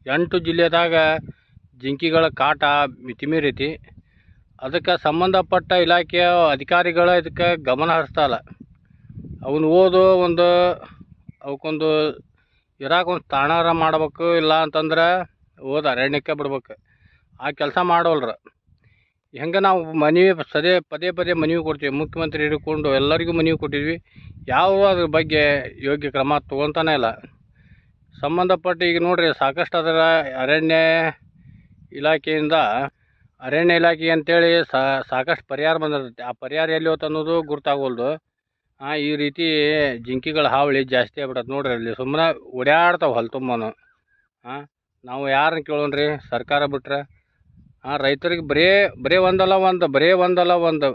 8 ಜಿಲ್ಲೆದಾಗ ಜಿಂಕೆಗಳ ಕಾಟ ಮಿತಿಮೀರೈತಿ. ಅದಕ್ಕೆ ಸಂಬಂಧಪಟ್ಟ ಇಲಾಖೆಯ ಅಧಿಕಾರಿಗಳು ಇದಕ್ಕೆ ಗಮನ ಹರಿಸ್ತಾಯಿಲ್ಲ. ಅವನು ಅವಕ್ಕೊಂದು ಇರಾಕೊಂದು ತಾಣಾರ ಮಾಡ್ಬೇಕು, ಇಲ್ಲ ಅಂತಂದ್ರೆ ಅರಣ್ಯಕ್ಕೆ ಬಿಡ್ಬೇಕು. ಆ ಕೆಲಸ ಮಾಡೋಲ್ರು. ಹೆಂಗೆ ನಾವು ಪದೇ ಪದೇ ಮನವಿ ಕೊಡ್ತೀವಿ, ಮುಖ್ಯಮಂತ್ರಿ ಹಿಡ್ಕೊಂಡು ಎಲ್ಲರಿಗೂ ಮನವಿ ಕೊಟ್ಟಿದ್ವಿ. ಯಾವ ಅದ್ರ ಬಗ್ಗೆ ಯೋಗ್ಯ ಕ್ರಮ ತೊಗೊತಾನೆ ಇಲ್ಲ. ಸಂಬಂಧಪಟ್ಟ ಈಗ ನೋಡ್ರಿ, ಸಾಕಷ್ಟು ಅದರ ಅರಣ್ಯ ಇಲಾಖೆಯಿಂದ ಅರಣ್ಯ ಇಲಾಖೆ ಅಂತೇಳಿ ಸಾಕಷ್ಟು ಪರಿಹಾರ ಬಂದಿರ್ತೈತಿ. ಆ ಪರಿಹಾರ ಎಲ್ಲಿ ಹೋಯ್ತು ಅನ್ನೋದು ಗುರ್ತಾಗೋಲ್ದು. ಈ ರೀತಿ ಜಿಂಕೆಗಳ ಹಾವಳಿ ಜಾಸ್ತಿ ಆಗ್ಬಿಟ್ಟದೆ ನೋಡ್ರಿ. ಅಲ್ಲಿ ಸುಮ್ಮನೆ ಓಡಾಡ್ತಾವೆ ಹೊಲ ತುಂಬನು. ನಾವು ಯಾರನ್ನ ಕೇಳೋಣ್ರಿ? ಸರ್ಕಾರ ಬಿಟ್ರೆ ರೈತರಿಗೆ ಬರೇ ಒಂದಲ್ಲ ಒಂದು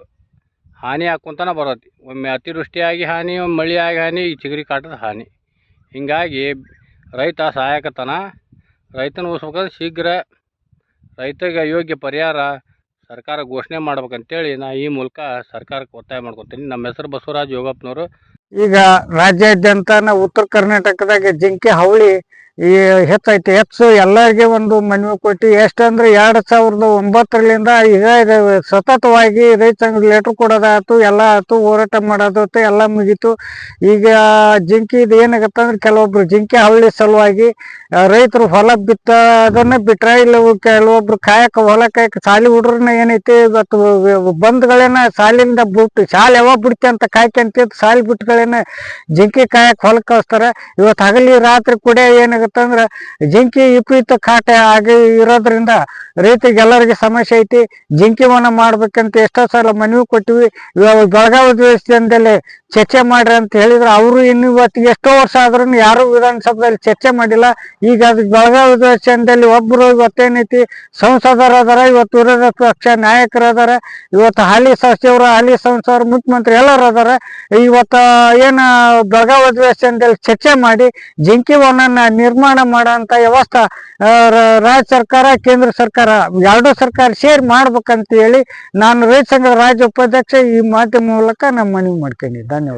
ಹಾನಿ ಹಾಕ್ಕೊಂತಾನೆ ಬರತ್ತೆ. ಒಮ್ಮೆ ಅತಿವೃಷ್ಟಿಯಾಗಿ ಹಾನಿ, ಒಮ್ಮೆ ಮಳೆಯಾಗಿ ಹಾನಿ, ಈ ಚಿಗರಿ ಕಾಟದ ಹಾನಿ. ಹೀಗಾಗಿ ರೈತ ಸಹಾಯಕತನ. ರೈತನ ಉಳಿಸ್ಬೇಕಂದ್ರೆ ಶೀಘ್ರ ರೈತಗೆ ಯೋಗ್ಯ ಪರಿಹಾರ ಸರ್ಕಾರ ಘೋಷಣೆ ಮಾಡ್ಬೇಕಂತೇಳಿ ನಾ ಈ ಮೂಲಕ ಸರ್ಕಾರಕ್ಕೆ ಒತ್ತಾಯ ಮಾಡ್ಕೊತೀನಿ. ನಮ್ಮ ಹೆಸರು ಬಸವರಾಜ್ ಯೋಗಪ್ಪನವರು. ಈಗ ರಾಜ್ಯಾದ್ಯಂತ ಉತ್ತರ ಕರ್ನಾಟಕದಾಗ ಜಿಂಕೆ ಹಾವಳಿ ಹೆಚ್ಚು ಎಲ್ಲರಿಗೆ ಒಂದು ಮನವಿ ಕೊಟ್ಟು ಎಷ್ಟಂದ್ರೆ 2009ರಿಂದ ಈಗ ಸತತವಾಗಿ ರೈತ ಸಂಘ ಲೆಟರ್ ಕೊಡೋದಾಯ್ತು, ಎಲ್ಲ ಆಯ್ತು, ಹೋರಾಟ ಮಾಡೋದಾಯ್ತು, ಎಲ್ಲ ಮುಗೀತು. ಈಗ ಜಿಂಕೆ ಇದು ಏನಾಗತ್ತಂದ್ರೆ ಕೆಲವೊಬ್ರು ಜಿಂಕೆ ಹಾವಳಿ ಸಲುವಾಗಿ ರೈತರು ಹೊಲ ಅದನ್ನ ಬಿಟ್ರೆ, ಇಲ್ಲ ಕೆಲವೊಬ್ರು ಹೊಲ ಕಾಯಕ ಶಾಲೆ ಹುಡ್ರನ್ನ ಏನೈತಿ ಇವತ್ತು ಬಂದ್ಗಳೇನ ಶಾಲೆಯಿಂದ ಬಿಟ್ಟು ಶಾಲೆ ಯಾವಾಗ ಬಿಡ್ತಿ ಅಂತ ಕಾಯ್ಕಂತಿದ್ದು ಶಾಲೆ ಬಿಟ್ಟುಗಳೇನ ಜಿಂಕೆ ಕಾಯಕ್ ಹೊಲಕ್ಕೆ ಕಳಿಸ್ತಾರ. ಇವತ್ತು ಹಗಲಿ ರಾತ್ರಿ ಕೂಡ ಏನಾಗತ್ತಂದ್ರ ಜಿಂಕಿ ವಿಪರೀತ ಕಾಟ ಆಗಿ ಇರೋದ್ರಿಂದ ರೈತರಿಗೆಲ್ಲರಿಗೆ ಸಮಸ್ಯೆ ಐತಿ. ಜಿಂಕಿ ವನ ಮಾಡ್ಬೇಕಂತ ಎಷ್ಟೋ ಸಲ ಮನವಿ ಕೊಟ್ಟಿವಿ. ಇವಾಗ ಬೆಳಗಾವಿ ದೇಶದಲ್ಲಿ ಚರ್ಚೆ ಮಾಡ್ರಿ ಅಂತ ಹೇಳಿದ್ರು. ಅವರು ಇನ್ನು ಇವತ್ತಿಗೆ ಎಷ್ಟೋ ವರ್ಷ ಆದ್ರೂ ಯಾರು ವಿಧಾನಸಭೆಯಲ್ಲಿ ಚರ್ಚೆ ಮಾಡಿಲ್ಲ. ಈಗ ಅದಕ್ಕೆ ಬೆಳಗಾವಿ ದೇಶದಲ್ಲಿ ಒಬ್ರು ಇವತ್ತೇನೈತಿ ಸಂಸದರು ಅದಾರ, ಇವತ್ತು ವಿರೋಧ ಪಕ್ಷ ನಾಯಕರು ಅದಾರ, ಇವತ್ತು ಹಾಲಿ ಸಚಿವರು, ಹಾಲಿ ಸಂಸದರು, ಮುಖ್ಯಮಂತ್ರಿ ಎಲ್ಲರೂ ಅದಾರ. ಇವತ್ತು ಏನು ಬೆಳಗಾವಿ ಅಧಿವೇಶನದಲ್ಲಿ ಚರ್ಚೆ ಮಾಡಿ ಜಿಂಕಿ ವನನ್ನ ನಿರ್ಮಾಣ ಮಾಡೋಂಥ ವ್ಯವಸ್ಥೆ ರಾಜ್ಯ ಸರ್ಕಾರ, ಕೇಂದ್ರ ಸರ್ಕಾರ ಎರಡೂ ಸರ್ಕಾರ ಸೇರಿ ಮಾಡ್ಬೇಕಂತ ಹೇಳಿ ನಾನು ರೈತ ಸಂಘದ ರಾಜ್ಯ ಉಪಾಧ್ಯಕ್ಷ ಈ ಮಾಧ್ಯಮ ಮೂಲಕ ನಾನು ಮನವಿ ಮಾಡ್ತೀನಿ. ಧನ್ಯವಾದ.